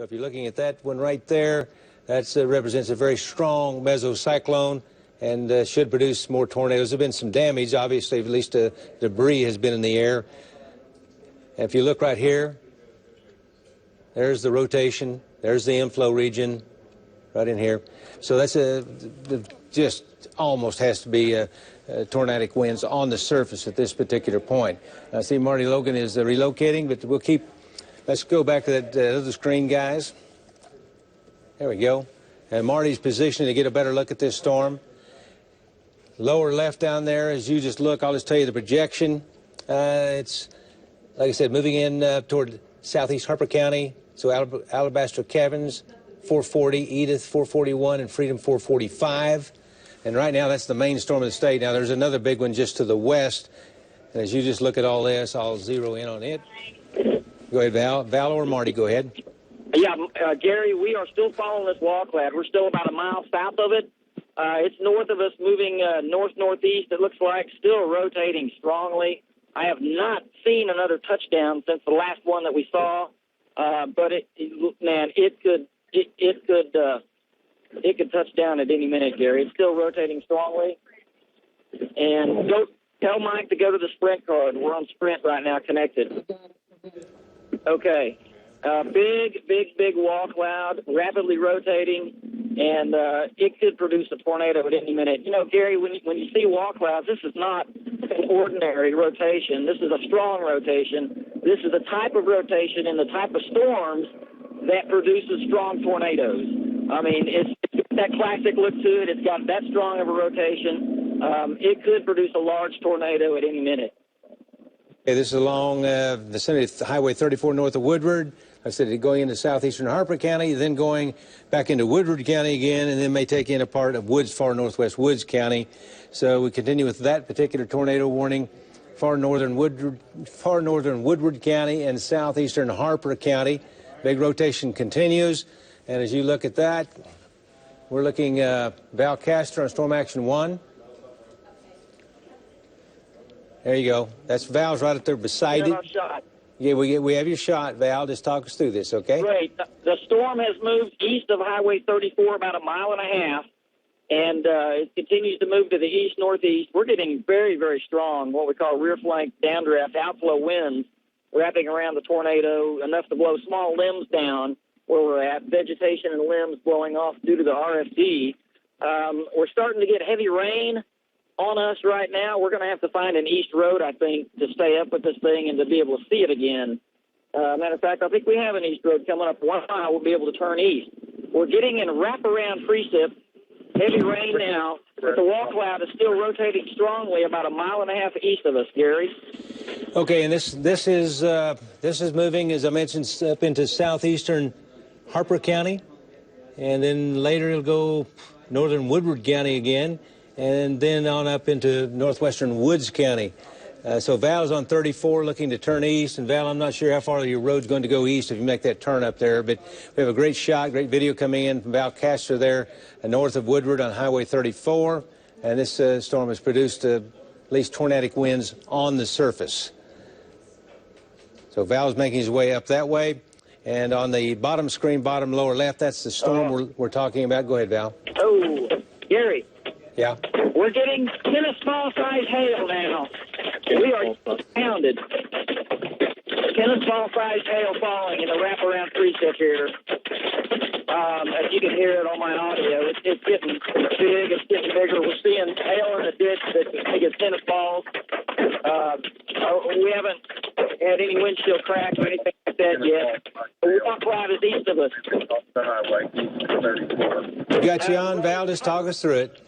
So if you're looking at that one right there, that represents a very strong mesocyclone and should produce more tornadoes. There have been some damage, obviously, at least debris has been in the air. And if you look right here, there's the rotation, there's the inflow region right in here. So that's just almost has to be tornadic winds on the surface at this particular point. I see Marty Logan is relocating, but we'll keep, let's go back to that other screen, guys. There we go. And Marty's positioning to get a better look at this storm. Lower left down there, as you just look, I'll just tell you the projection. It's, like I said, moving in toward southeast Harper County, so Alabaster Caverns, 440, Edith, 441, and Freedom, 445. And right now, that's the main storm of the state. Now, there's another big one just to the west. And as you just look at all this, I'll zero in on it. Go ahead, Val. Val or Marty, go ahead. Yeah, Gary, we are still following this wall cloud. We're still about a mile south of it. It's north of us, moving north-northeast, it looks like, still rotating strongly. I have not seen another touchdown since the last one that we saw, but it could touch down at any minute, Gary. It's still rotating strongly. And go tell Mike to go to the Sprint card. We're on Sprint right now, connected. Okay. Big wall cloud, rapidly rotating, and it could produce a tornado at any minute. You know, Gary, when you see wall clouds, this is not an ordinary rotation. This is a strong rotation. This is the type of rotation and the type of storms that produces strong tornadoes. I mean, it's got that classic look to it. It's got that strong of a rotation. It could produce a large tornado at any minute. Okay, this is along the vicinity of Highway 34 north of Woodward. I said going into southeastern Harper County, then going back into Woodward County again, and then may take in a part of far northwest Woods County. So we continue with that particular tornado warning. Far northern Woodward County and southeastern Harper County. Big rotation continues. And as you look at that, we're looking Val Castor on Storm Action 1. There you go. That's Val's right up there beside you. Yeah, we have your shot, Val. Just talk us through this, okay? Great. The storm has moved east of Highway 34 about a mile and a half, and it continues to move to the east-northeast. We're getting very, very strong, what we call rear flank downdraft outflow winds wrapping around the tornado, enough to blow small limbs down where we're at, vegetation and limbs blowing off due to the RFD. We're starting to get heavy rain on us right now. We're going to have to find an east road, I think, to stay up with this thing and to be able to see it again. Matter of fact, I think we have an east road coming up 1 mile. We'll be able to turn east. We're getting in wraparound precip, heavy rain now, but the wall cloud is still rotating strongly about a mile and a half east of us, Gary. Okay, and this is moving, as I mentioned, up into southeastern Harper County, and then later it'll go northern Woodward County again, and then on up into northwestern Woods County. So Val's on 34 looking to turn east. And Val, I'm not sure how far your road's going to go east if you make that turn up there, but we have a great shot, great video coming in from Val Castor there north of Woodward on Highway 34. And this storm has produced at least tornadic winds on the surface. So Val's making his way up that way. And on the bottom screen, bottom lower left, that's the storm we're talking about. Go ahead, Val. Oh, Gary. Yeah. We're getting tennis ball size hail now. We are pounded. Tennis ball size hail falling in the wraparound precip here. As you can hear it on my audio, it's getting big, it's getting bigger. We're seeing hail in the ditch that's as big as tennis balls. We haven't had any windshield cracks or anything like that yet. The wall cloud is east of us. Got you on, Val. Just talk us through it.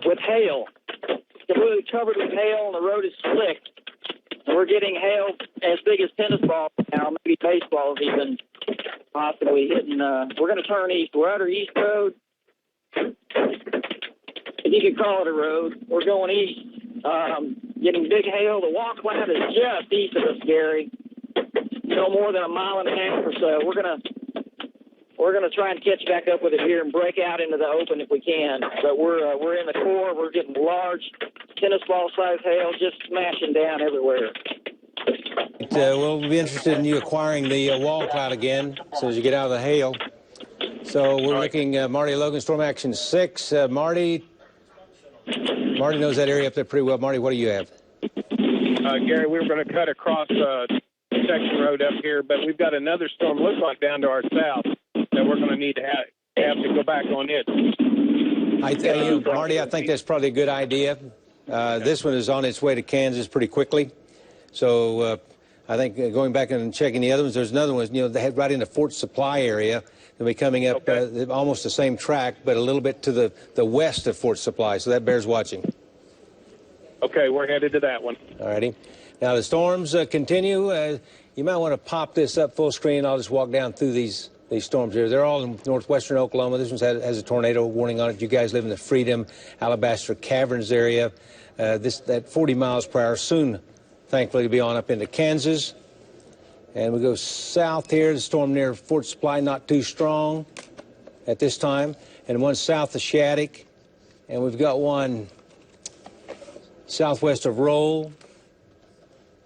With hail. It's completely covered with hail, and the road is slick. We're getting hail as big as tennis balls now, maybe baseballs even, possibly hitting. We're going to turn east. We're at our east road. If you could call it a road, we're going east. Getting big hail. The wall cloud is just east of us, Gary. No more than a mile and a half or so. We're gonna try and catch back up with it here and break out into the open if we can. But we're in the core. We're getting large tennis ball size hail just smashing down everywhere. We'll be interested in you acquiring the wall cloud again as soon as you get out of the hail. So we're looking, Marty Logan, Storm Action 6. Marty knows that area up there pretty well. Marty, what do you have? Gary, we were going to cut across section road up here, but we've got another storm, looks like down to our south, that we're going to need to have to go back on it. Marty, I think that's probably a good idea. This one is on its way to Kansas pretty quickly. So I think going back and checking the other ones, there's another one, they head right into Fort Supply area. They'll be coming up almost the same track, but a little bit to the west of Fort Supply, so that bears watching. Okay, we're headed to that one. All righty. Now, the storms continue. You might want to pop this up full screen. I'll just walk down through these storms here. They're all in northwestern Oklahoma. This one has a tornado warning on it. You guys live in the Freedom, Alabaster Caverns area. That 40 miles per hour soon, thankfully, will be on up into Kansas. And we go south here. The storm near Fort Supply, not too strong at this time. And one south of Shattuck. And we've got one southwest of Roll.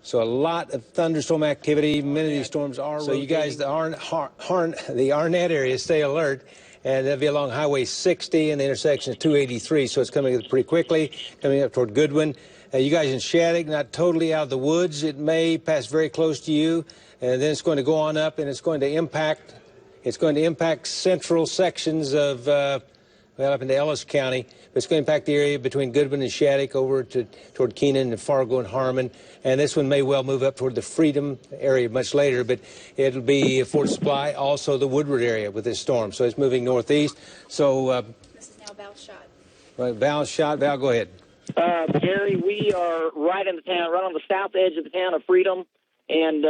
So a lot of thunderstorm activity. Many of these storms are so rotating. You guys, the Arnett area, stay alert. And that'll be along Highway 60 and the intersection of 283. So it's coming pretty quickly, coming up toward Goodwin. You guys in Shattuck, not totally out of the woods. It may pass very close to you. And then it's going to go on up, and it's going to impact central sections of, up into Ellis County. But it's going to impact the area between Goodwin and Shattuck over toward Keenan and Fargo and Harmon. And this one may well move up toward the Freedom area much later, but it'll be Fort Supply, also the Woodward area with this storm. So it's moving northeast. So this is now Val's shot. Right, Val's shot. Val, go ahead. Gary, we are right in the town, right on the south edge of the town of Freedom. And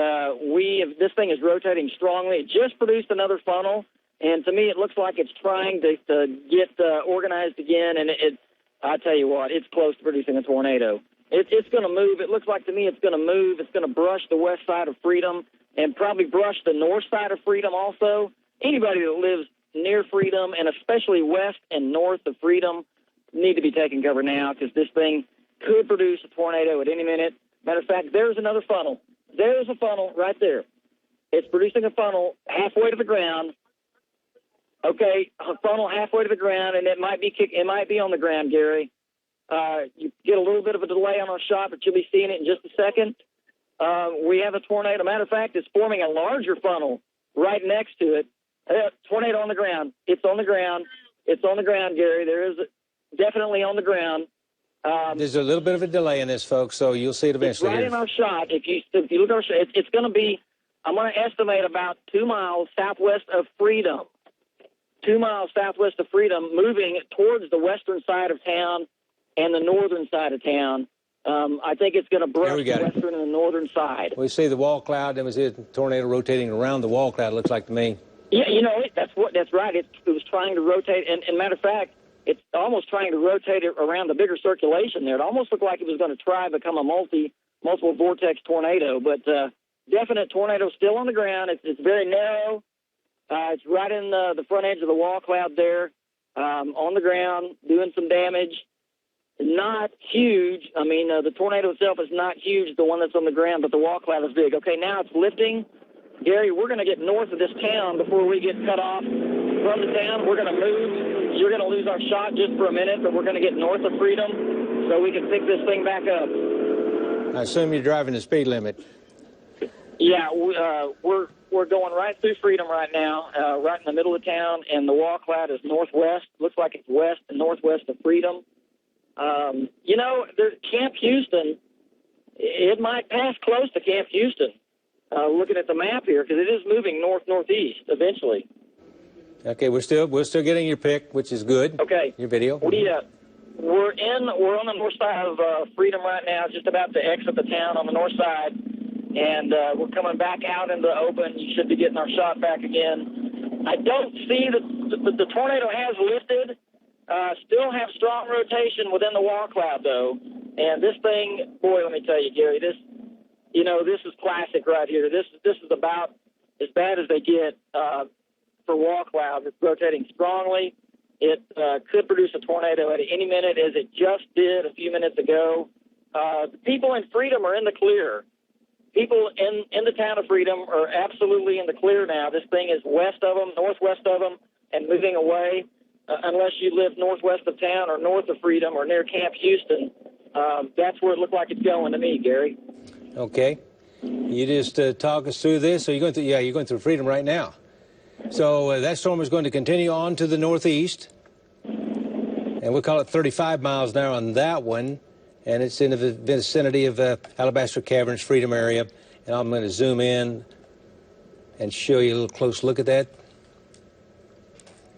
this thing is rotating strongly. It just produced another funnel, and to me, it looks like it's trying to get organized again. And I tell you what, it's close to producing a tornado. It's going to move. It looks like to me it's going to move. It's going to brush the west side of Freedom and probably brush the north side of Freedom also. Anybody that lives near Freedom, and especially west and north of Freedom, need to be taking cover now because this thing could produce a tornado at any minute. Matter of fact, there's another funnel. There's a funnel right there. It's producing a funnel halfway to the ground. Okay, a funnel halfway to the ground, and it might be on the ground, Gary. You get a little bit of a delay on our shot, but you'll be seeing it in just a second. We have a tornado. Matter of fact, it's forming a larger funnel right next to it. Tornado on the ground. It's on the ground. It's on the ground, Gary. There is definitely on the ground. There's a little bit of a delay in this, folks, so you'll see it eventually. It's right in our shot. If you look at our shot, it's going to be, I'm going to estimate about 2 miles southwest of Freedom. 2 miles southwest of Freedom, moving towards the western side of town and the northern side of town. I think it's going to brush the western and the northern side. We see the wall cloud, and we see a tornado rotating around the wall cloud, it looks like to me. Yeah, that's right. It was trying to rotate, and matter of fact, it's almost trying to rotate it around the bigger circulation there. It almost looked like it was going to try to become a multiple vortex tornado, but definite tornado still on the ground. It's very narrow. It's right in the front edge of the wall cloud there, on the ground, doing some damage. Not huge. I mean, the tornado itself is not huge, the one that's on the ground, but the wall cloud is big. Okay, now it's lifting. Gary, we're going to get north of this town before we get cut off from the town. We're going to move. You're going to lose our shot just for a minute, but we're going to get north of Freedom so we can pick this thing back up. I assume you're driving the speed limit. Yeah, we're going right through Freedom right now, right in the middle of town, and the wall cloud is northwest. Looks like it's west and northwest of Freedom. Camp Houston, it might pass close to Camp Houston. Looking at the map here, because it is moving northeast eventually. Okay, we're still getting your pick, which is good. Okay, your video. We're on the north side of Freedom right now, just about to exit the town on the north side, and we're coming back out into the open. You should be getting our shot back again. I don't see the tornado has lifted. Still have strong rotation within the wall cloud though, and this thing, boy, let me tell you, Gary, this is classic right here. This is about as bad as they get for wall clouds. It's rotating strongly. It could produce a tornado at any minute, as it just did a few minutes ago. The people in Freedom are in the clear. people in the town of Freedom are absolutely in the clear now. This thing is west of them, northwest of them, and moving away. Unless you live northwest of town or north of Freedom or near Camp Houston, that's where it looked like it's going to me, Gary. Okay. You just talk us through this. So you're going through, you're going through Freedom right now. So that storm is going to continue on to the northeast. And we'll call it 35 miles an hour on that one. And it's in the vicinity of Alabaster Caverns, Freedom area. And I'm going to zoom in and show you a little close look at that.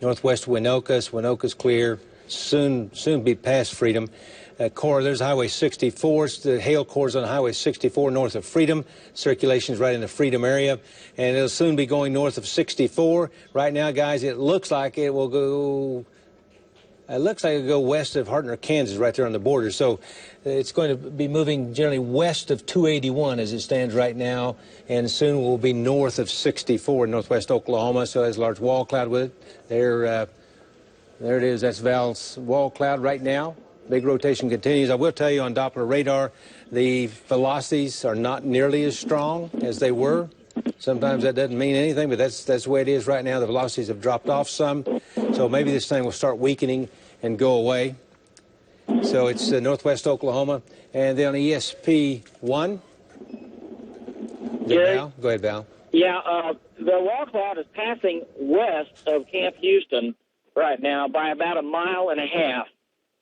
Northwest Winoka's clear. Soon be past Freedom. Core, there's Highway 64. It's the hail core's on Highway 64 north of Freedom. Circulation's right in the Freedom area. And it'll soon be going north of 64. Right now, guys, it looks like it will go... It looks like it'll go west of Hartner, Kansas, right there on the border. So it's going to be moving generally west of 281 as it stands right now, and soon will be north of 64 in northwest Oklahoma. So it has a large wall cloud with it. There it is. That's Val's wall cloud right now. Big rotation continues. I will tell you on Doppler radar, the velocities are not nearly as strong as they were. Sometimes that doesn't mean anything, but that's the way it is right now. The velocities have dropped off some. So maybe this thing will start weakening and go away. So it's northwest Oklahoma. And then on ESP1. Gary? Go ahead, Val. Yeah, the wall cloud is passing west of Camp Houston right now by about a mile and a half.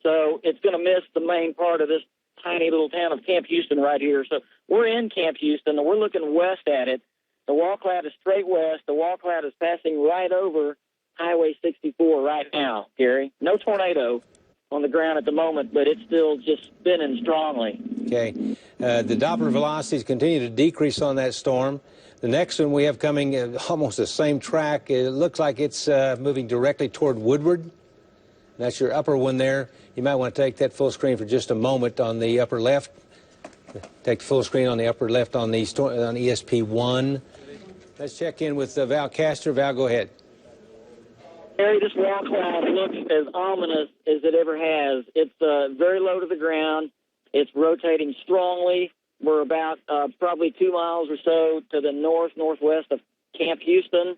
So it's going to miss the main part of this tiny little town of Camp Houston right here. So we're in Camp Houston, and we're looking west at it. The wall cloud is straight west. The wall cloud is passing right over Highway 64 right now, Gary. No tornado on the ground at the moment, but it's still just spinning strongly. Okay. The Doppler velocities continue to decrease on that storm. The next one we have coming almost the same track. It looks like it's moving directly toward Woodward. That's your upper one there. You might want to take that full screen for just a moment on the upper left. Take the full screen on the upper left on the on ESP1. Let's check in with Val Castor. Val, go ahead. Gary, this wall cloud looks as ominous as it ever has. It's very low to the ground. It's rotating strongly. We're about probably 2 miles or so to the northwest of Camp Houston.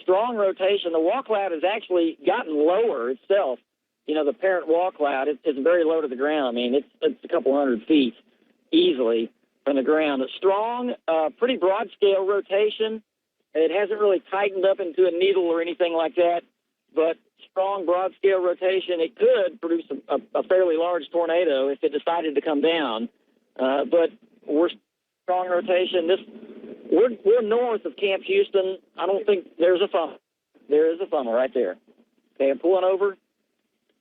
Strong rotation. The wall cloud has actually gotten lower itself. You know, the parent wall cloud is very low to the ground. I mean, it's a couple hundred feet easily from the ground. A strong, pretty broad-scale rotation. It hasn't really tightened up into a needle or anything like that, but strong, broad-scale rotation. It could produce a fairly large tornado if it decided to come down. But we're strong rotation. We're north of Camp Houston. I don't think there's a funnel. There is a funnel right there. Okay, I'm pulling over.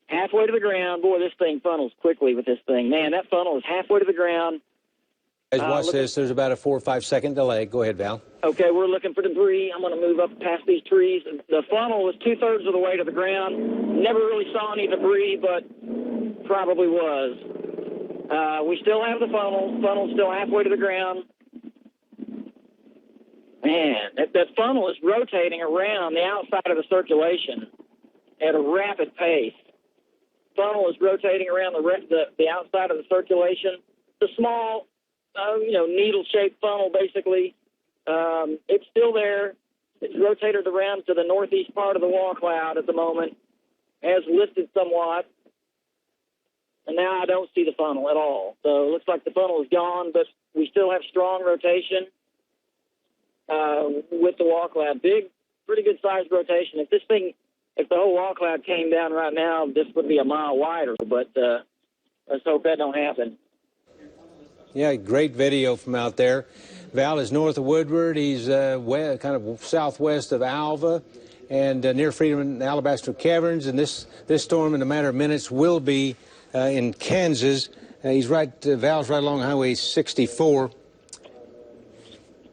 Halfway to the ground. Boy, this thing funnels quickly with this thing. Man, that funnel is halfway to the ground. Guys, watch this. There's about a 4 or 5 second delay. Go ahead, Val. Okay, we're looking for debris. I'm going to move up past these trees. The funnel was 2/3 of the way to the ground. Never really saw any debris, but probably was. We still have the funnel. Funnel's still halfway to the ground. Man, that funnel is rotating around the outside of the circulation at a rapid pace. Funnel is rotating around the outside of the circulation. It's a small, needle-shaped funnel, basically. It's still there. It's rotated around to the northeast part of the wall cloud at the moment. Has lifted somewhat. And now I don't see the funnel at all. So it looks like the funnel is gone, but we still have strong rotation with the wall cloud. Big, pretty good-sized rotation. If the whole wall cloud came down right now, this would be a mile wider, but let's hope that don't happen. Yeah, great video from out there. Val is north of Woodward. He's kind of southwest of Alva and near Freedom and Alabaster Caverns. And this storm, in a matter of minutes, will be in Kansas. Val's right along Highway 64.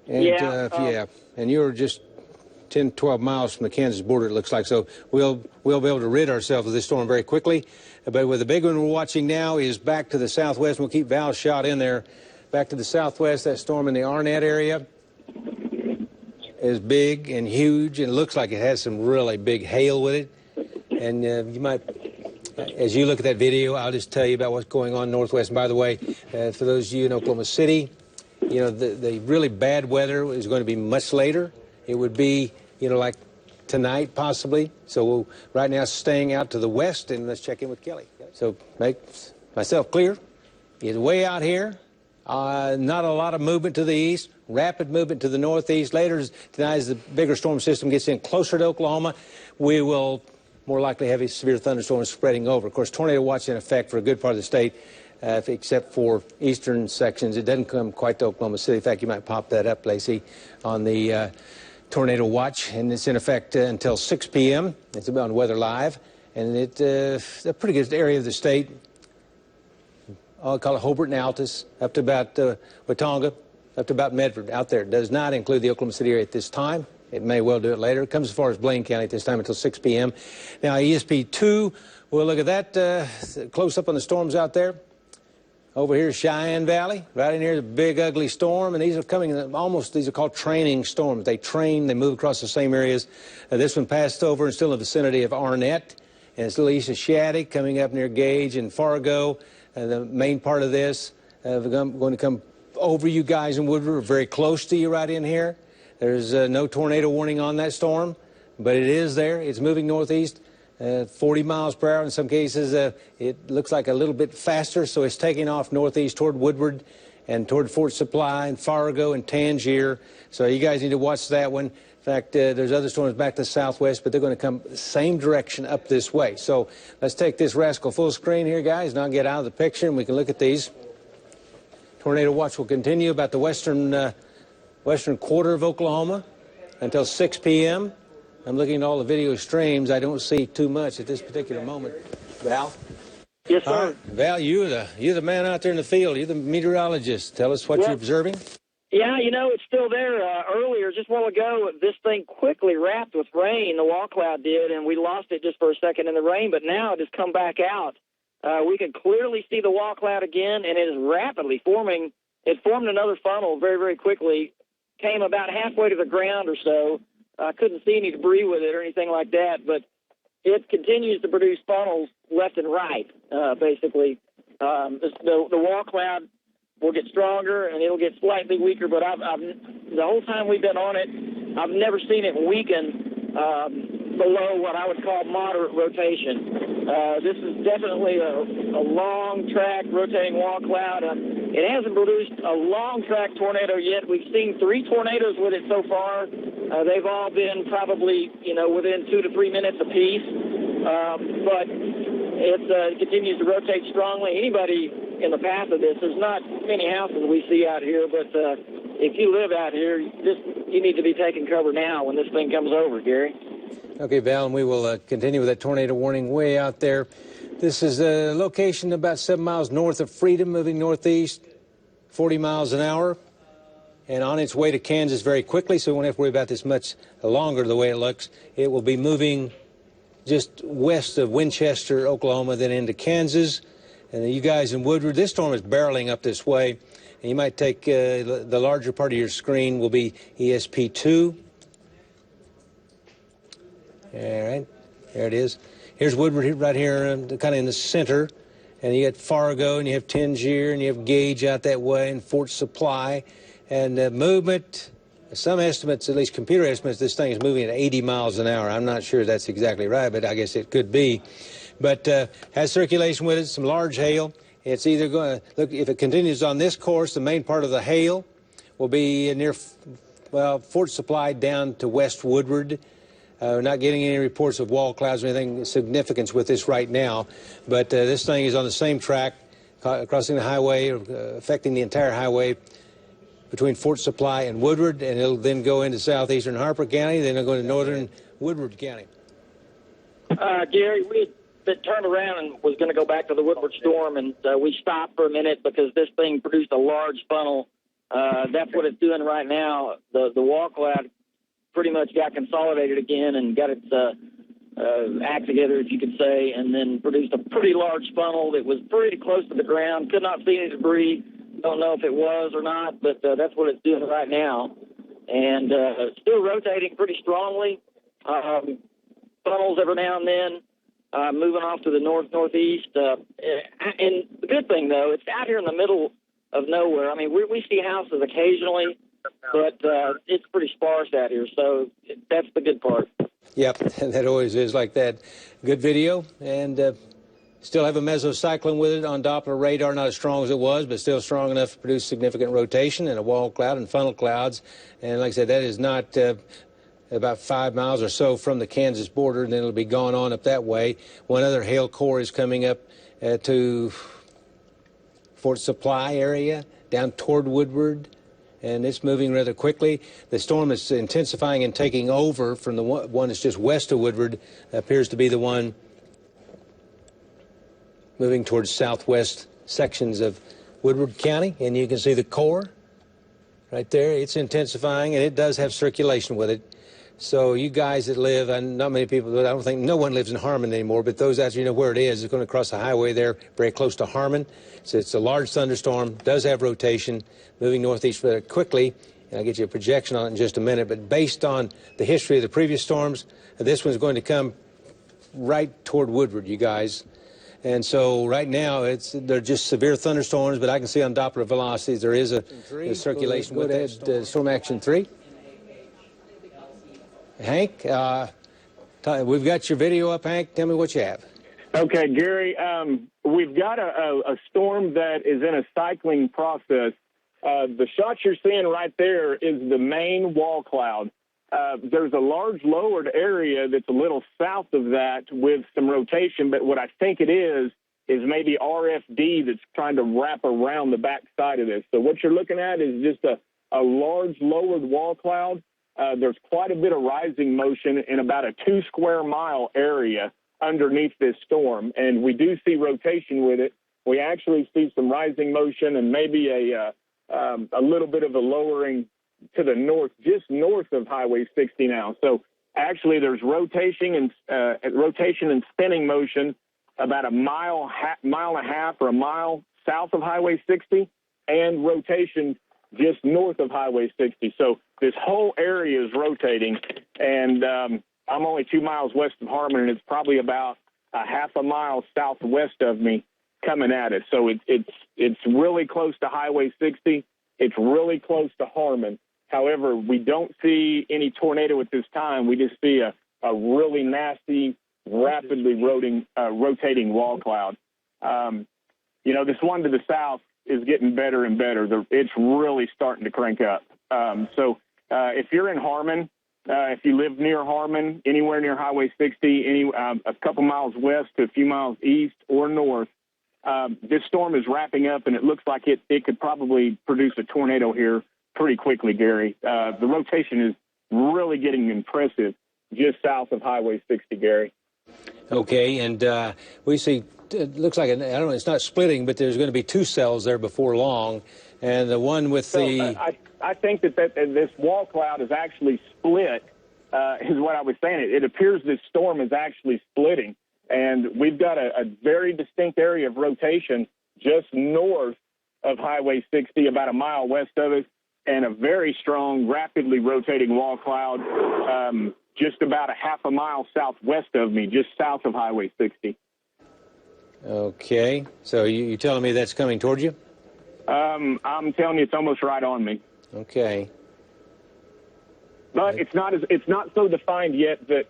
And, and you're just 10, 12 miles from the Kansas border, it looks like. So we'll be able to rid ourselves of this storm very quickly. But with the big one we're watching now is back to the southwest. We'll keep Val's shot in there. Back to the southwest, that storm in the Arnett area is big and huge, and it looks like it has some really big hail with it. And you might, as you look at that video, I'll just tell you about what's going on northwest. And by the way, for those of you in Oklahoma City, you know, the really bad weather is going to be much later. It would be, you know, like tonight possibly. So we'll right now staying out to the west, and let's check in with Kelly. So make myself clear. It's way out here. Not a lot of movement to the east, rapid movement to the northeast. Later tonight, as the bigger storm system gets in closer to Oklahoma, we will more likely have a severe thunderstorms spreading over. Of course, tornado watch in effect for a good part of the state, except for eastern sections. It doesn't come quite to Oklahoma City. In fact, you might pop that up, Lacey, on the tornado watch, and it's in effect until 6 p.m. It's on Weather Live, and it's a pretty good area of the state. I'll call it Hobart and Altus, up to about Watonga, up to about Medford, out there. It does not include the Oklahoma City area at this time. It may well do it later. It comes as far as Blaine County at this time until 6 p.m. Now, ESP2, we'll look at that close up on the storms out there. Over here, Cheyenne Valley, right in here, the big ugly storm, and these are coming almost, these are called training storms. They train, they move across the same areas. This one passed over and still in the vicinity of Arnett, and it's a little east of Shattuck, coming up near Gage and Fargo. The main part of this going to come over you guys in Woodward, very close to you right in here. There's no tornado warning on that storm, but it is there. It's moving northeast, 40 miles per hour. In some cases, it looks like a little bit faster, so it's taking off northeast toward Woodward and toward Fort Supply and Fargo and Tangier. So you guys need to watch that one. In fact, there's other storms back to the southwest, but they're going to come the same direction up this way. So let's take this rascal full screen here, guys, and I'll get out of the picture, and we can look at these. Tornado watch will continue about the western quarter of Oklahoma until 6 p.m. I'm looking at all the video streams. I don't see too much at this particular moment. Val? Yes, sir. All right. Val, you're the man out there in the field. You're the meteorologist. Tell us what you're observing. Yeah, you know, it's still there. Earlier, just a while ago, this thing quickly wrapped with rain. The wall cloud did, and we lost it just for a second in the rain, but now it has come back out. We can clearly see the wall cloud again, and it is rapidly forming. It formed another funnel very, very quickly, came about halfway to the ground or so. I couldn't see any debris with it or anything like that, but it continues to produce funnels left and right, basically. The wall cloud will get stronger, and it'll get slightly weaker, but the whole time we've been on it, I've never seen it weaken below what I would call moderate rotation. This is definitely a long-track rotating wall cloud. It hasn't produced a long-track tornado yet. We've seen 3 tornadoes with it so far. They've all been probably, within 2 to 3 minutes apiece. But it continues to rotate strongly. Anybody in the path of this, there's not many houses we see out here, but if you live out here, you need to be taking cover now when this thing comes over, Gary. Okay, Val, and we will continue with that tornado warning way out there. This is a location about 7 miles north of Freedom, moving northeast, 40 miles an hour, and on its way to Kansas very quickly, so we won't have to worry about this much longer the way it looks. It will be moving just west of Winchester, Oklahoma, then into Kansas. And you guys in Woodward, this storm is barreling up this way. And you might take the larger part of your screen will be ESP2. All right, there it is. Here's Woodward right here, kind of in the center. And you got Fargo, and you have Tangier, and you have Gage out that way, and Fort Supply. And movement, some estimates, at least computer estimates, this thing is moving at 80 miles an hour. I'm not sure that's exactly right, but I guess it could be. But has circulation with it, some large hail. It's either going to, look, if it continues on this course, the main part of the hail will be near, Fort Supply down to West Woodward. We're not getting any reports of wall clouds or anything of significance with this right now. But this thing is on the same track, crossing the highway, affecting the entire highway between Fort Supply and Woodward, and it'll then go into southeastern Harper County, then it'll go to northern Woodward County. Gary, we had turned around and was going to go back to the Woodward storm, and we stopped for a minute because this thing produced a large funnel. That's what it's doing right now. The wall cloud pretty much got consolidated again and got its act together, if you could say, and then produced a pretty large funnel that was pretty close to the ground. Could not see any debris. Don't know if it was or not, but that's what it's doing right now. And still rotating pretty strongly. Funnels every now and then, moving off to the northeast. And the good thing, though, it's out here in the middle of nowhere. I mean, we see houses occasionally, but it's pretty sparse out here, so that's the good part. Yep, that always is like that. Good video, and still have a mesocyclone with it on Doppler radar, not as strong as it was, but still strong enough to produce significant rotation and a wall cloud and funnel clouds. And like I said, that is not about 5 miles or so from the Kansas border, and then it'll be gone on up that way. One other hail core is coming up to Fort Supply area, down toward Woodward, and it's moving rather quickly. The storm is intensifying and taking over from the one that's just west of Woodward, appears to be the one moving towards southwest sections of Woodward County, and you can see the core right there. It's intensifying, and it does have circulation with it. So you guys that live, and not many people, I don't think no one lives in Harmon anymore, but those out there, you know where it is. It's going to cross the highway there, very close to Harmon. So it's a large thunderstorm, does have rotation, moving northeast very quickly. And I'll get you a projection on it in just a minute. But based on the history of the previous storms, this one's going to come right toward Woodward, you guys. And so right now, they're just severe thunderstorms, but I can see on Doppler velocities there is a circulation with that. Storm Action 3. Hank, we've got your video up, Hank. Tell me what you have. Okay, Gary, we've got a storm that is in a cycling process. The shot you're seeing right there is the main wall cloud. There's a large lowered area that's a little south of that with some rotation, but what I think it is maybe RFD that's trying to wrap around the back side of this. So what you're looking at is just a large lowered wall cloud. There's quite a bit of rising motion in about a 2 square mile area underneath this storm, and we do see rotation with it. We actually see some rising motion and maybe a little bit of a lowering to the north, just north of Highway 60 now. So actually there's rotation and spinning motion about a mile and a half or a mile south of Highway 60, and rotation just north of Highway 60. So this whole area is rotating, and I'm only 2 miles west of Harmon, and it's probably about a half a mile southwest of me coming at it. So it's really close to Highway 60. It's really close to Harmon. However, we don't see any tornado at this time. We just see a really nasty, rapidly rotating wall cloud. This one to the south is getting better and better. It's really starting to crank up. So if you're in Harmon, if you live near Harmon, anywhere near Highway 60, a couple miles west to a few miles east or north, this storm is wrapping up, and it looks like it could probably produce a tornado here pretty quickly, Gary. The rotation is really getting impressive just south of Highway 60, Gary. Okay, and we see, it looks like, I don't know, it's not splitting, but there's going to be 2 cells there before long, and the one with I think that this wall cloud is actually split, is what I was saying. It appears this storm is actually splitting, and we've got a very distinct area of rotation just north of Highway 60, about a mile west of it, and a very strong, rapidly rotating wall cloud just about a half a mile southwest of me, just south of Highway 60. Okay, so you're telling me that's coming toward you? I'm telling you, it's almost right on me. Okay. But it's not so defined yet that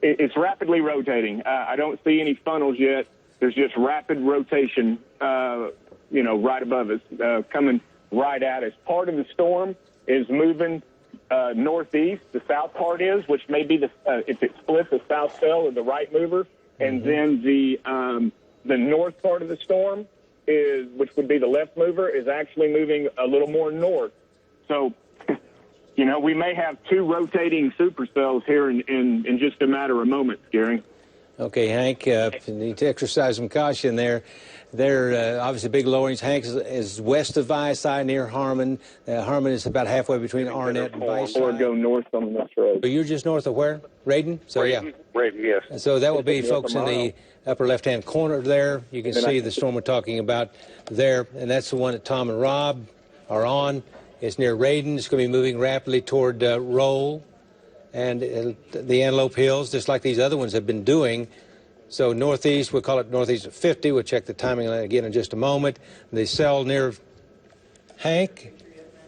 it's rapidly rotating. I don't see any funnels yet. There's just rapid rotation, right above us, coming right at us. Part of the storm is moving northeast. The south part is, which may be if it splits, the south cell or the right mover, and then the north part of the storm which would be the left mover, is actually moving a little more north. So, we may have 2 rotating supercells here in just a matter of moments, Gary. Okay, Hank, you need to exercise some caution there. They're obviously big lowerings. Hank is west of ISI near Harmon. Harmon is about halfway between Arnett and Vicey. Or go north on this road. So you're just north of where? Raiden? So, Raiden, yes. And so that will be, folks, in the upper left-hand corner there. You can see the storm we're talking about there, and that's the one that Tom and Rob are on. It's near Raiden. It's going to be moving rapidly toward Roll and the Antelope Hills, just like these other ones have been doing. So northeast, we'll call it northeast of 50. We'll check the timing on that again in just a moment. The cell near Hank,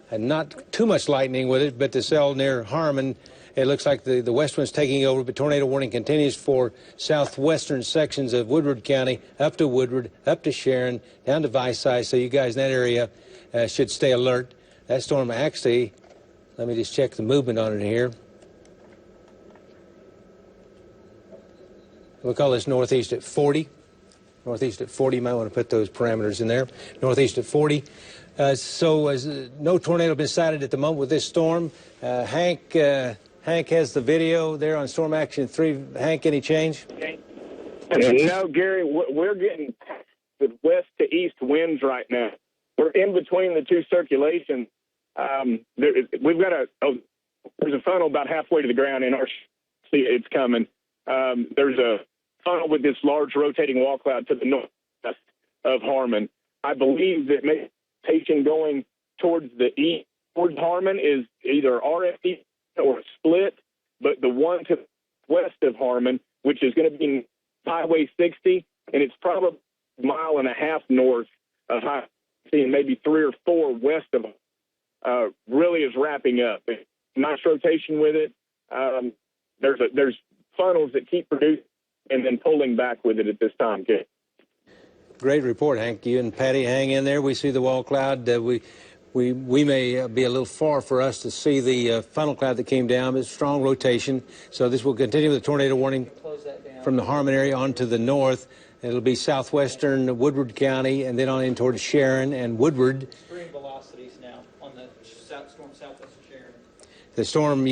and not too much lightning with it, but the cell near Harmon, it looks like the west wind's taking over, but tornado warning continues for southwestern sections of Woodward County, up to Woodward, up to Sharon, down to Visay. So you guys in that area should stay alert. That storm actually, let me just check the movement on it here. We'll call this northeast at 40. Northeast at 40, you might want to put those parameters in there. Northeast at 40. No tornado been sighted at the moment with this storm. Hank has the video there on Storm Action 3. Hank, any change? No, Gary, we're getting the west to east winds right now. We're in between the two circulations. We've got there's a funnel about halfway to the ground in our see it's coming. There's a funnel with this large rotating wall cloud to the northwest of Harmon. I believe that vegetation going towards the east, towards Harmon, is either RFD or split, but the one to the west of Harmon, which is going to be Highway 60, and it's probably a mile and a half north of Highway 60 and maybe 3 or 4 west of really is wrapping up. Nice rotation with it. There's funnels that keep producing and then pulling back with it at this time, Kate. Great report, Hank. You and Patty hang in there. We see the wall cloud. We may be a little far for us to see the funnel cloud that came down. It's strong rotation. So this will continue with the tornado warning from the Harmon area on to the north. It'll be southwestern Woodward County and then on in towards Sharon and Woodward. Extreme velocities now on the storm southwest of Sharon. The storm,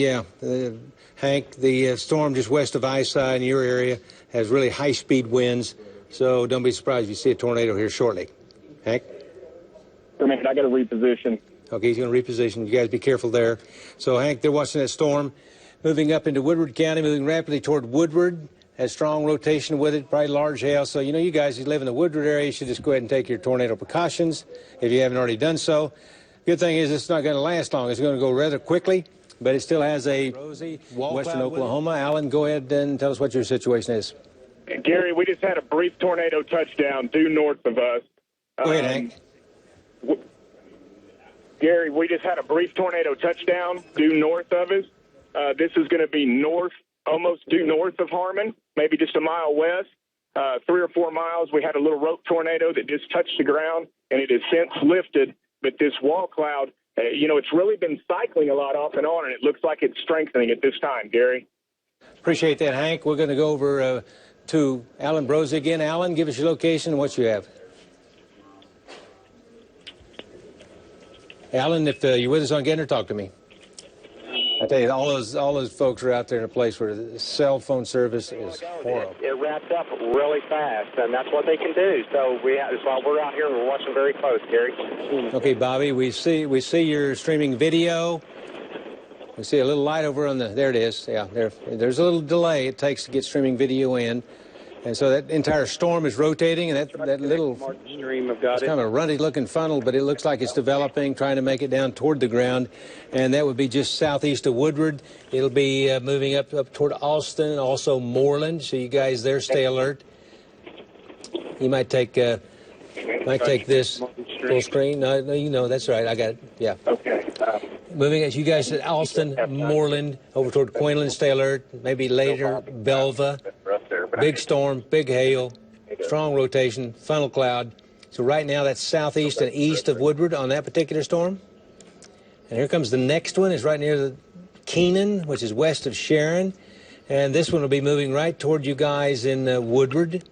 Hank, the storm just west of Visay in your area has really high-speed winds. So don't be surprised if you see a tornado here shortly. Hank? I got to reposition. Okay, he's going to reposition. You guys be careful there. So, Hank, they're watching that storm moving up into Woodward County, moving rapidly toward Woodward. Has strong rotation with it, probably large hail. So, you guys who live in the Woodward area, you should just go ahead and take your tornado precautions if you haven't already done so. Good thing is it's not going to last long. It's going to go rather quickly, but it still has a rosy western Oklahoma. Alan, go ahead and tell us what your situation is. Gary, we just had a brief tornado touchdown due north of us. Go ahead, Hank. Gary, we just had a brief tornado touchdown due north of us. This is going to be almost due north of Harmon, maybe just a mile west. 3 or 4 miles, we had a little rope tornado that just touched the ground, and it has since lifted. But this wall cloud, it's really been cycling a lot off and on, and it looks like it's strengthening at this time, Gary. Appreciate that, Hank. We're going to go over to Alan Brose again. Alan, give us your location and what you have. Alan, if you're with us on Gander, talk to me. I tell you, all those folks are out there in a place where the cell phone service is horrible. It wraps up really fast, and that's what they can do. So that's why we're out here and we're watching very close, Gary. Okay, Bobby, we see your streaming video. We see a little light over on there it is. Yeah, there's a little delay it takes to get streaming video in. And so that entire storm is rotating, and that little stream have got it's kind of a runty-looking funnel, but it looks like it's developing, trying to make it down toward the ground, and that would be just southeast of Woodward. It'll be moving up toward Alston and also Moreland, so you guys there stay alert. You might take this full screen. No, that's right. I got it. Yeah. Okay. Moving as you guys at Alston, Moreland, over toward Quinlan, stay alert. Maybe later, Belva. Big storm, big hail, strong rotation, funnel cloud. So right now that's southeast and east of Woodward on that particular storm. And here comes the next one. It's right near the Keenan, which is west of Sharon. And this one will be moving right toward you guys in Woodward.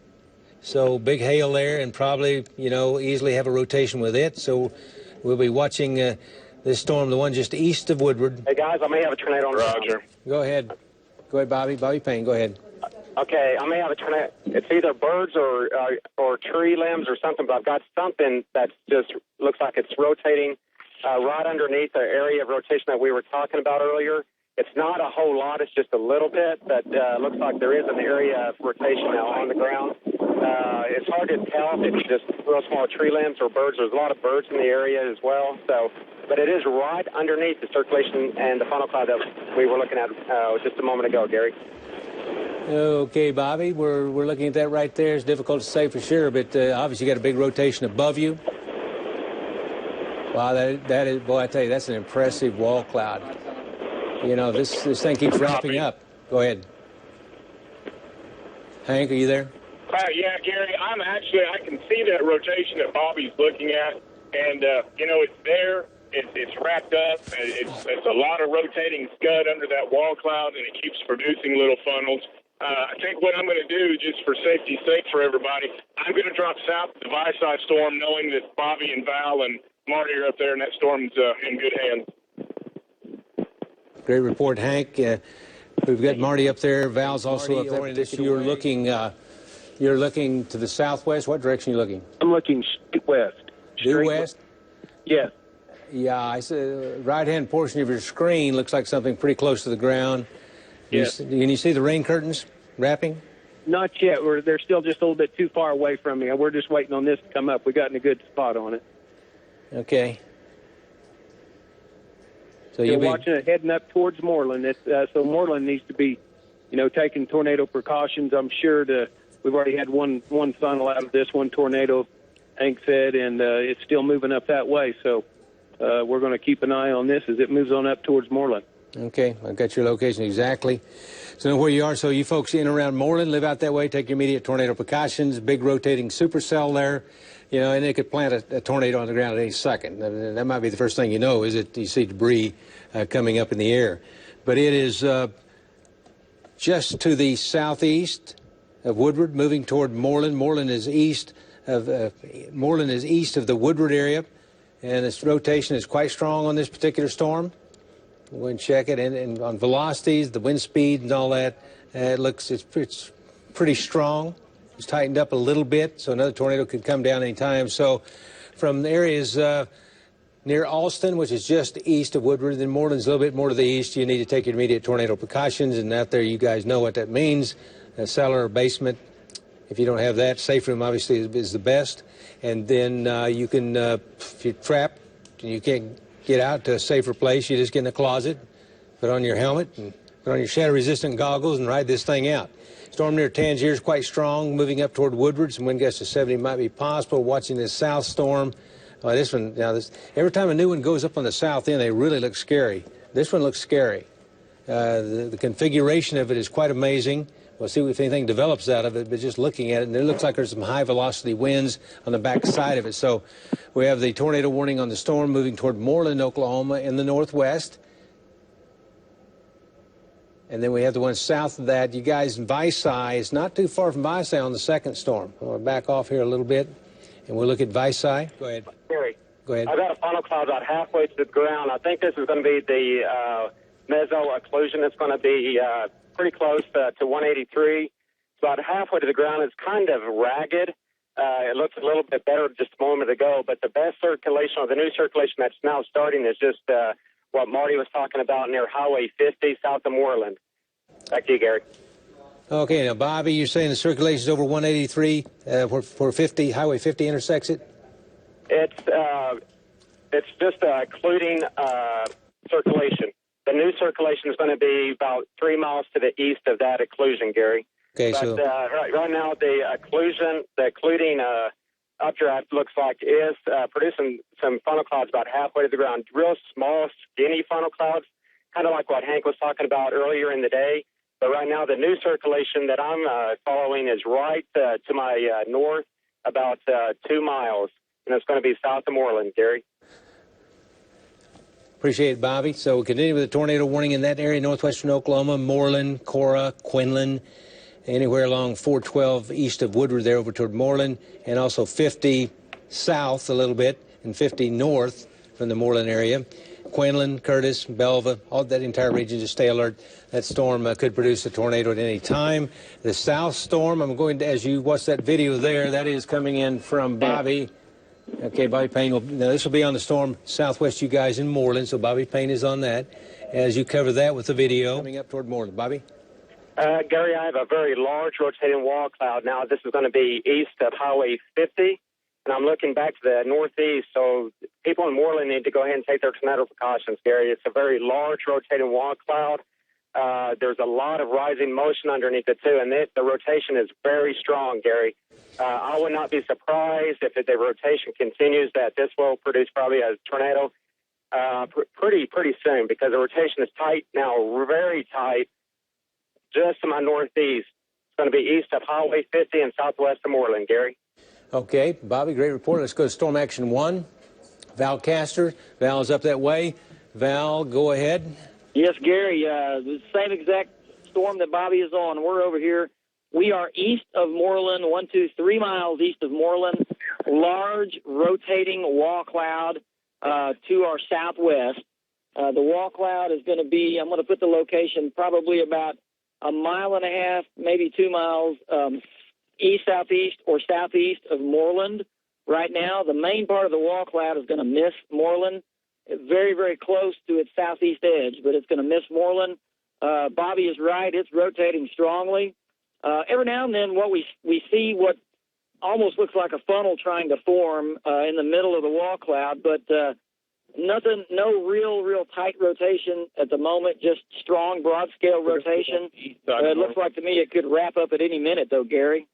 So big hail there and probably, easily have a rotation with it. So we'll be watching this storm, the one just east of Woodward. Hey, guys, I may have a tornado on Roger. Go ahead. Go ahead, Bobby. Bobby Payne, go ahead. Okay, I may have a tornado. It's either birds or tree limbs or something, but I've got something that just looks like it's rotating right underneath the area of rotation that we were talking about earlier. It's not a whole lot. It's just a little bit, but looks like there is an area of rotation now on the ground. It's hard to tell if it's just real small tree limbs or birds. There's a lot of birds in the area as well. But it is right underneath the circulation and the funnel cloud that we were looking at just a moment ago, Gary. Okay, Bobby, we're looking at that right there. It's difficult to say for sure, but obviously you got a big rotation above you. Wow, that is, boy, I tell you, that's an impressive wall cloud. You know, this thing keeps wrapping up. Go ahead. Hank, are you there? Yeah, Gary, I can see that rotation that Bobby's looking at, and, it's there. It's wrapped up. It's a lot of rotating scud under that wall cloud, and it keeps producing little funnels. I think what I'm going to do, just for safety's sake for everybody, I'm going to drop south of the Visai storm, knowing that Bobby and Val and Marty are up there, and that storm's in good hands. Great report, Hank. We've got Marty up there. Val's also up there. You're looking to the southwest. What direction are you looking? I'm looking straight west. Due west? Yes. Yeah, I said right-hand portion of your screen looks like something pretty close to the ground. Yes. Can you see the rain curtains wrapping? Not yet. They're still just a little bit too far away from me. We're just waiting on this to come up. We got in a good spot on it. Okay. So you're watching it heading up towards Moreland. So Moreland needs to be, taking tornado precautions. I'm sure we've already had one funnel out of this one tornado, Hank said, and it's still moving up that way. So we're going to keep an eye on this as it moves on up towards Moreland. Okay, I've got your location exactly. So know where you are. So you folks in and around Moreland, live out that way, take your immediate tornado precautions. Big rotating supercell there, and it could plant a tornado on the ground at any second. That might be the first thing you know, is that you see debris coming up in the air. But it is just to the southeast of Woodward, moving toward Moreland. Moreland is east of the Woodward area, and its rotation is quite strong on this particular storm. We'll go and check it, and on velocities, the wind speed, and all that, it's pretty strong. It's tightened up a little bit, so another tornado could come down any time. So, from the areas near Alston, which is just east of Woodward, then Moreland's a little bit more to the east. You need to take your immediate tornado precautions, and out there, you guys know what that means: a cellar or basement. If you don't have that, safe room obviously is the best. And then you can, if you're trapped and you can't get out to a safer place, you just get in the closet, put on your helmet, and put on your shatter-resistant goggles and ride this thing out. Storm near Tangier is quite strong, moving up toward Woodward. Some wind gusts to 70 might be possible. Watching this south storm. This one, every time a new one goes up on the south end, they really look scary. This one looks scary. The configuration of it is quite amazing. We'll see if anything develops out of it, but just looking at it, and it looks like there's some high-velocity winds on the back side of it. So we have the tornado warning on the storm moving toward Moreland, Oklahoma in the northwest. And then we have the one south of that. You guys in Visai, it's not too far from Visai on the second storm. I'm going to back off here a little bit, and we'll look at Visai. Go ahead. Gary. Go ahead. I've got a funnel cloud about halfway to the ground. I think this is going to be the meso-occlusion. It's going to be pretty close to 183. It's about halfway to the ground. It's kind of ragged. It looks a little bit better just a moment ago, but the best circulation, or the new circulation that's now starting, is just what Marty was talking about near Highway 50 south of Moreland. Back to you, Gary. Okay, now, Bobby, you're saying the circulation is over 183 where Highway 50 intersects it? It's just occluding circulation. The new circulation is going to be about 3 miles to the east of that occlusion, Gary. Okay, but so right now the occluding updraft looks like is producing some funnel clouds about halfway to the ground. Real small, skinny funnel clouds, kind of like what Hank was talking about earlier in the day. But right now the new circulation that I'm following is right to my north, about 2 miles, and it's going to be south of Moreland, Gary. Appreciate it, Bobby. So we'll continue with the tornado warning in that area, northwestern Oklahoma, Moreland, Cora, Quinlan, anywhere along 412 east of Woodward there over toward Moreland, and also 50 south a little bit and 50 north from the Moreland area. Quinlan, Curtis, Belva, all that entire region, just stay alert. That storm could produce a tornado at any time. The south storm, I'm going to, as you watch that video there, that is coming in from Bobby. Okay, Bobby Payne now this will be on the storm southwest, you guys, in Moreland, so Bobby Payne is on that. As you cover that with the video. Coming up toward Moreland. Bobby? Gary, I have a very large rotating wall cloud now. This is going to be east of Highway 50, and I'm looking back to the northeast, so people in Moreland need to go ahead and take their tornado precautions, Gary. It's a very large rotating wall cloud. There's a lot of rising motion underneath it, too, and the rotation is very strong, Gary. I would not be surprised if the rotation continues that this will produce probably a tornado pretty soon, because the rotation is tight now, very tight, just to my northeast. It's going to be east of Highway 50 and southwest of Moreland, Gary. Okay, Bobby, great report. Let's go to Storm Action 1. Val Castor. Val is up that way. Val, go ahead. Yes, Gary, the same exact storm that Bobby is on. We're over here. We are east of Moreland, 3 miles east of Moreland. Large rotating wall cloud to our southwest. The wall cloud is going to be, I'm going to put the location probably about 1.5 miles, maybe 2 miles east-southeast or southeast of Moreland. Right now, the main part of the wall cloud is going to miss Moreland, very, very close to its southeast edge, but it's going to miss Moreland. Bobby is right. It's rotating strongly. Every now and then we see what almost looks like a funnel trying to form in the middle of the wall cloud, but nothing, no real tight rotation at the moment, just strong, broad-scale rotation. It looks like to me it could wrap up at any minute, though, Gary.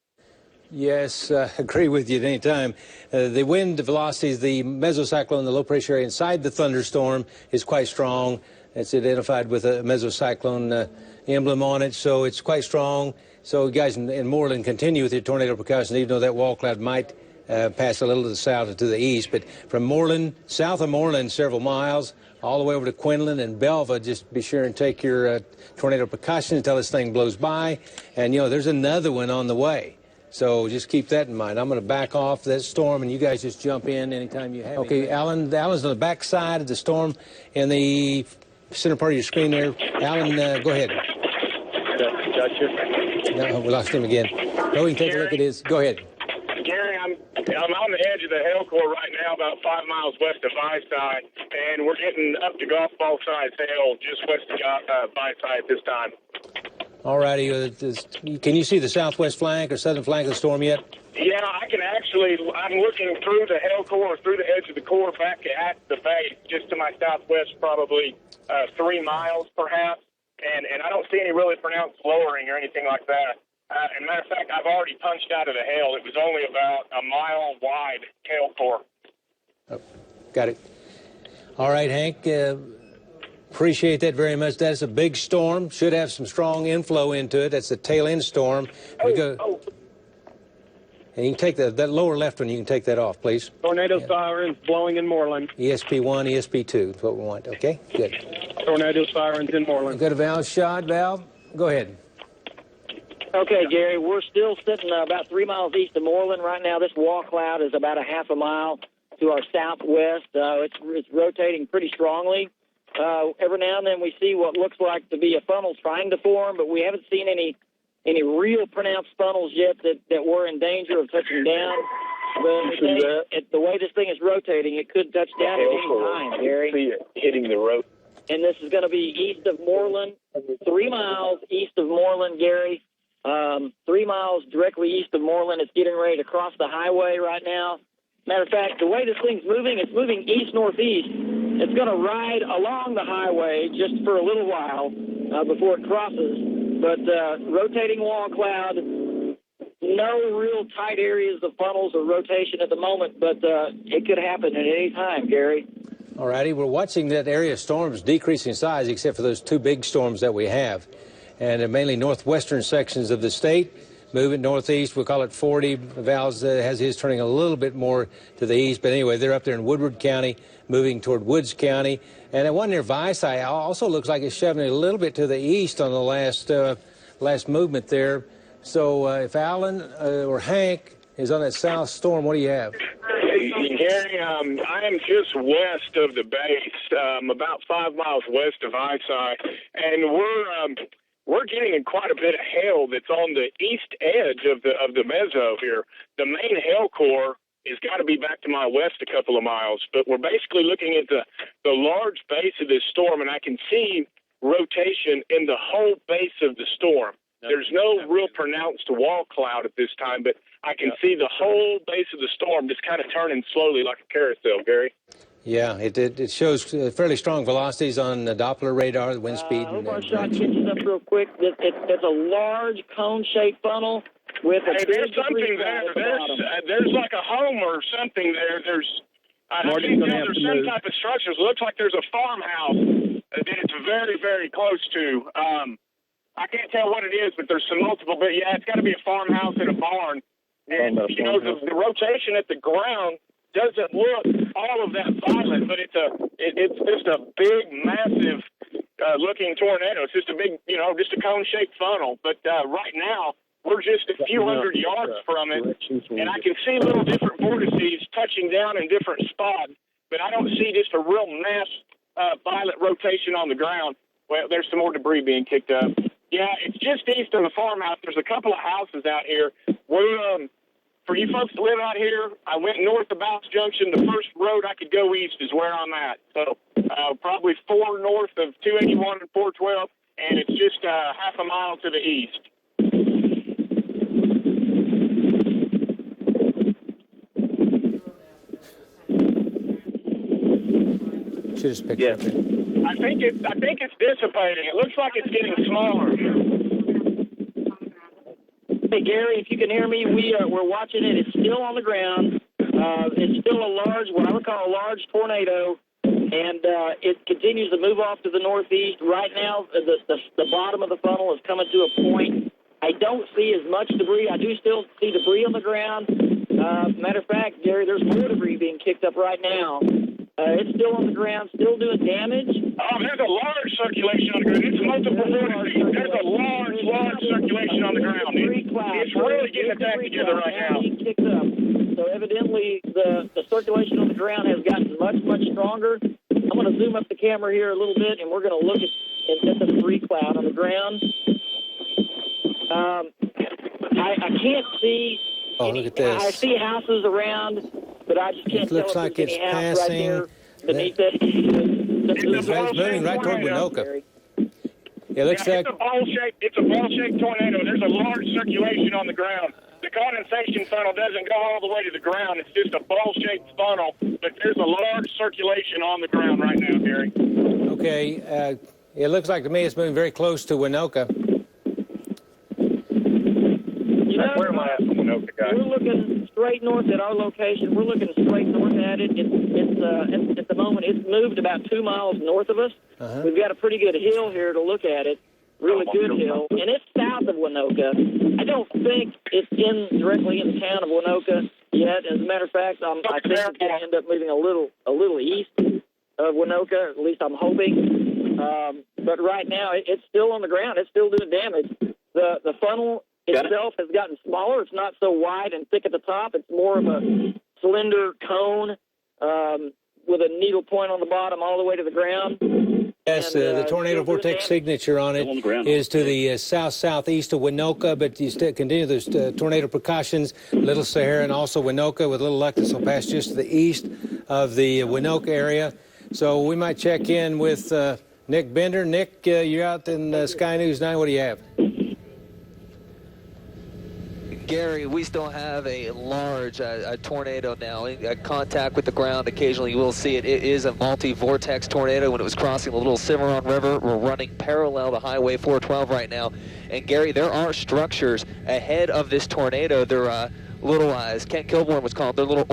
Yes, agree with you at any time. The wind velocities, the mesocyclone, the low-pressure area inside the thunderstorm is quite strong. It's identified with a mesocyclone emblem on it, so it's quite strong. So, guys, in Moreland, continue with your tornado precautions, even though that wall cloud might pass a little to the south or to the east. But from Moreland, south of Moreland, several miles, all the way over to Quinlan and Belva, just be sure and take your tornado precautions until this thing blows by. And, you know, there's another one on the way. So just keep that in mind. I'm going to back off that storm, and you guys just jump in anytime you have. Okay, Alan's on the back side of the storm in the center part of your screen there. Alan, go ahead. Gotcha. No, we lost him again. No, we can take a look at his. Go ahead. Gary, I'm on the edge of the hail core right now, about 5 miles west of Viside, and we're getting up to golf ball size hail just west of Viside this time. All righty. Can you see the southwest flank or southern flank of the storm yet? Yeah, I can actually. I'm looking through the hail core, through the edge of the core, back at the base, just to my southwest, probably 3 miles perhaps, and I don't see any really pronounced lowering or anything like that. As a matter of fact, I've already punched out of the hail. It was only about a mile wide hail core. Oh, got it. All right, Hank. Appreciate that very much. That's a big storm. Should have some strong inflow into it. That's a tail end storm. And you can take that lower left one. You can take that off, please. Tornado sirens blowing in Moreland. ESP1, ESP2 is what we want. Okay, good. Tornado sirens in Moreland. Go to Val's shot. Val, go ahead. Okay, Gary, we're still sitting about 3 miles east of Moreland right now. This wall cloud is about a half a mile to our southwest. It's rotating pretty strongly. Every now and then we see what looks like to be a funnel trying to form, but we haven't seen any real pronounced funnels yet that were in danger of touching down. But the way this thing is rotating, it could touch down at any time, Gary. See it hitting the road. And this is going to be east of Moreland, 3 miles east of Moreland, Gary. 3 miles directly east of Moreland. It's getting ready to cross the highway right now. Matter of fact, the way this thing's moving, it's moving east-northeast. It's going to ride along the highway just for a little while before it crosses. But rotating wall cloud, no real tight areas of funnels or rotation at the moment, but it could happen at any time, Gary. All righty. We're watching that area of storms decrease in size, except for those two big storms that we have. And they're mainly northwestern sections of the state. Moving northeast, we'll call it 40. Val's has his turning a little bit more to the east. But anyway, they're up there in Woodward County, moving toward Woods County. And that one near Visay also looks like it's shoving it a little bit to the east on the last movement there. So if Alan or Hank is on that south storm, what do you have? Gary, I am just west of the base, about 5 miles west of Visay, and we're getting quite a bit of hail that's on the east edge of the meso here. The main hail core has got to be back to my west a couple of miles, but we're basically looking at the large base of this storm, and I can see rotation in the whole base of the storm. There's no real pronounced wall cloud at this time, but I can see the whole base of the storm just kind of turning slowly like a carousel, Gary. Yeah, it shows fairly strong velocities on the Doppler radar, the wind speed. I hope and our shot direction. catches up real quick. It's a large cone-shaped funnel with a Hey, there's something there. There's like a home or something there. I Marty's can't gonna tell. have There's to some move. type of structures. Looks like there's a farmhouse that it's very, very close to. I can't tell what it is, but there's some multiple. But yeah, it's got to be a farmhouse and a barn. And you know, the rotation at the ground doesn't look all of that violent, but it's just a big, massive looking tornado. It's just a big, just a cone-shaped funnel. But right now, we're just a few hundred yards from it, and I can see little different vortices touching down in different spots, but I don't see just a real mass violent rotation on the ground. Well, there's some more debris being kicked up. Yeah, it's just east of the farmhouse. There's a couple of houses out here. For you folks that live out here, I went north of Bounce Junction. The first road I could go east is where I'm at. So probably 4 north of 281 and 412, and it's just half a mile to the east. Should have picked up there. I think it's dissipating. It looks like it's getting smaller. Hey, Gary, if you can hear me, we're watching it. It's still on the ground. It's still what I would call a large tornado, and it continues to move off to the northeast. Right now, the bottom of the funnel is coming to a point. I don't see as much debris. I do still see debris on the ground. Matter of fact, Gary, there's more debris being kicked up right now. It's still on the ground, still doing damage. Oh, there's a large circulation on the ground. It's multiple vortices. There's a large circulation on the ground. It's really getting attacked together right now. Kicked up. So evidently the circulation on the ground has gotten much, much stronger. I'm going to zoom up the camera here a little bit, and we're going to look at the debris cloud on the ground. I can't see. Oh, look at this. I see houses around, but I just can't It looks tell like if there's it's any house passing. right there beneath it. It's moving right toward Winoka. Yeah, it looks like It's a ball-shaped tornado. There's a large circulation on the ground. The condensation funnel doesn't go all the way to the ground. It's just a ball-shaped funnel, but there's a large circulation on the ground right now, Gary. okay. It looks like to me it's moving very close to Winoka. Where am I at from Winoka, guys? We're looking straight north at our location. We're looking straight north at it. It's at the moment it's moved about 2 miles north of us. We've got a pretty good hill here to look at it. Really good hill, and it's south of Winoka. I don't think it's directly in the town of Winoka yet. As a matter of fact, I think it's going to end up moving a little east of Winoka. At least I'm hoping. But right now, it's still on the ground. It's still doing damage. The funnel itself has gotten smaller. It's not so wide and thick at the top. It's more of a slender cone with a needle point on the bottom all the way to the ground. Yes, the tornado vortex signature on it is to the south-southeast of Winoka, but you still continue those tornado precautions. Little Sahara and also Winoka, with little luck, this will pass just to the east of the Winoka area. So we might check in with Nick Bender. Nick, you're out in Sky News 9. What do you have? Gary, we still have a large tornado now in contact with the ground. Occasionally you will see it. It is a multi-vortex tornado. When it was crossing the Little Cimarron River, we're running parallel to Highway 412 right now. And Gary, there are structures ahead of this tornado. They're little, as Kent Kilborn was called, they're little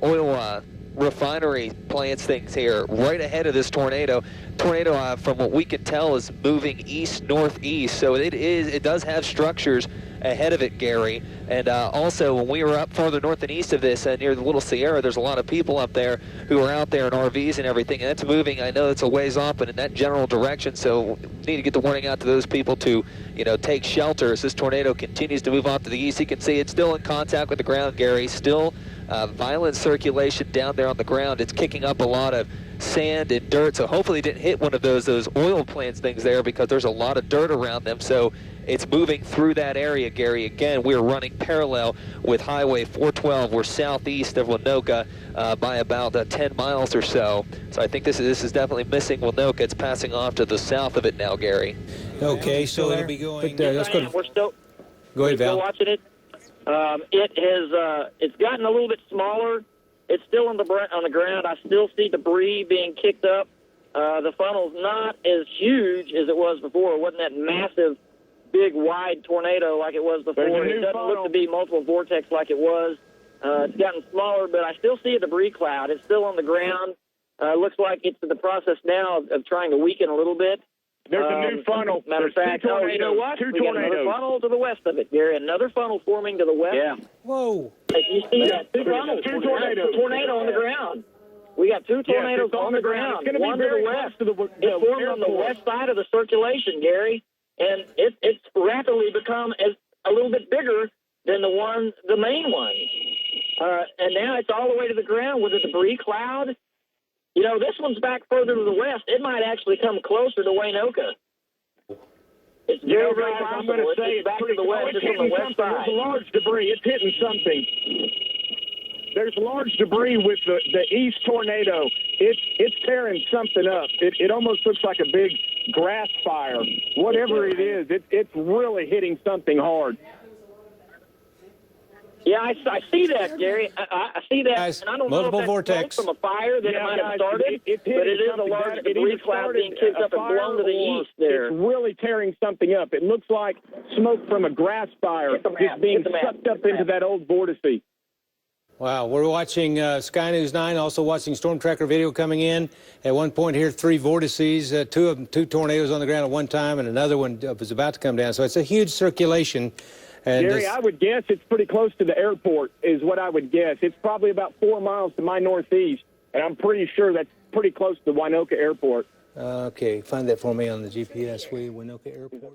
oil refinery plants things here right ahead of this tornado. Tornado, from what we can tell, is moving east-northeast, so it does have structures ahead of it, Gary. And also, when we were up farther north and east of this, near the Little Sierra, there's a lot of people up there who are out there in RVs and everything, and that's moving. I know it's a ways off, but in that general direction, so we need to get the warning out to those people to, take shelter as this tornado continues to move off to the east. You can see it's still in contact with the ground, Gary. Still violent circulation down there on the ground. It's kicking up a lot of sand and dirt, so hopefully it didn't hit one of those oil plants things there, because there's a lot of dirt around them. So it's moving through that area, Gary. Again, we're running parallel with Highway 412. We're southeast of Winoka by about 10 miles or so. So I think this is definitely missing Winoka. It's passing off to the south of it now, Gary. Okay, so it'll be going. Let's go. We're still Go ahead, Val. watching it. It's gotten a little bit smaller. It's still on the ground. I still see debris being kicked up. The funnel's not as huge as it was before. It wasn't that massive, big, wide tornado like it was before. It doesn't look to be multiple vortex like it was. It's gotten smaller, but I still see a debris cloud. It's still on the ground. Looks like it's in the process now of trying to weaken a little bit. There's a new funnel. Matter of fact, you know what? We got another funnel to the west of it, Gary. Another funnel forming to the west. Yeah. Whoa. You see that? Two funnels. Two tornadoes. Tornado on the ground. We got two tornadoes on the ground. It's One to the west. It's formed on the west side of the circulation, Gary, and it's rapidly become a little bit bigger than the main one. And now it's all the way to the ground with a debris cloud. You know, this one's back further to the west. It might actually come closer to Waynoka. It's very, very possible. I'm going to say it's back to the west. It's on the west side. There's large debris. It's hitting something. There's large debris with the east tornado. It's tearing something up. It almost looks like a big grass fire. Whatever it is, it's really hitting something hard. Yeah, I see that, Gary. I see that, Guys, and I don't multiple know if that's vortex. from a fire that it might have started, but it is a large debris cloud being kicked up and blown to the east there. It's really tearing something up. It looks like smoke from a grass fire just being sucked up into that old vortex. Wow, we're watching Sky News 9, also watching Storm Tracker video coming in. At one point here, 3 vortices, two tornadoes on the ground at one time, and another one was about to come down. So it's a huge circulation. And Gary, I would guess it's pretty close to the airport is what I would guess. It's probably about 4 miles to my northeast, and I'm pretty sure that's pretty close to Waynoka Airport. Okay, find that for me on the GPS. Waynoka Airport.